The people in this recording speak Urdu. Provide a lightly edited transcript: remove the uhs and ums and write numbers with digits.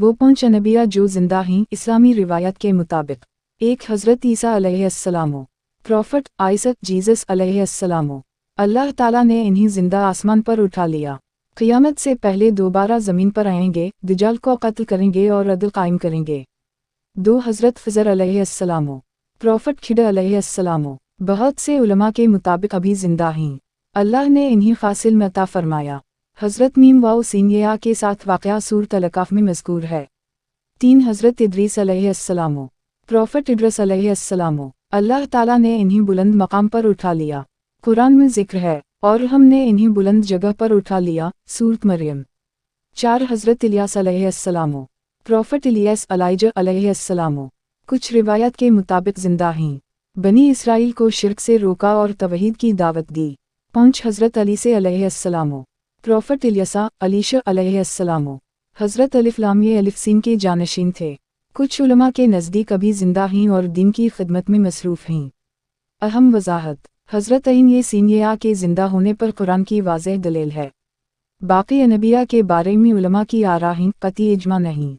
وہ 5 انبیاء جو زندہ ہیں اسلامی روایت کے مطابق: 1 حضرت عیسیٰ علیہ السلام، پروفٹ آئزک جیزس علیہ السلام۔ اللہ تعالیٰ نے انہیں زندہ آسمان پر اٹھا لیا، قیامت سے پہلے دوبارہ زمین پر آئیں گے، دجال کو قتل کریں گے اور عدل قائم کریں گے۔ 2 حضرت خضر علیہ السلام، پروفٹ خضر علیہ السلام، بہت سے علماء کے مطابق ابھی زندہ ہیں، اللہ نے انہیں خاص علم عطا فرمایا۔ حضرت میم واؤ سین یا کے ساتھ واقعہ سورۃ الکہف میں مذکور ہے۔ 3 حضرت ادریس علیہ السلام، پروفٹ ادریس علیہ السلام، اللہ تعالیٰ نے انہیں بلند مقام پر اٹھا لیا، قرآن میں ذکر ہے، اور ہم نے انہیں بلند جگہ پر اٹھا لیا، سورۃ مریم۔ 4 حضرت الیاس علیہ السلام، پروفٹ الیاس علیہ السلام، کچھ روایت کے مطابق زندہ ہیں، بنی اسرائیل کو شرک سے روکا اور توحید کی دعوت دی۔ 5 حضرت علیسی علیہ السلام، پروفٹ الیسا علیہ السلام، حضرت الف لام الف سین کے جانشین تھے، کچھ علماء کے نزدیک ابھی زندہ ہیں اور دین کی خدمت میں مصروف ہیں۔ اہم وضاحت: حضرت عین یہ سین یا کے زندہ ہونے پر قرآن کی واضح دلیل ہے، باقی انبیاء کے بارے میں علماء کی آراء ہیں، قطعی اجماع نہیں۔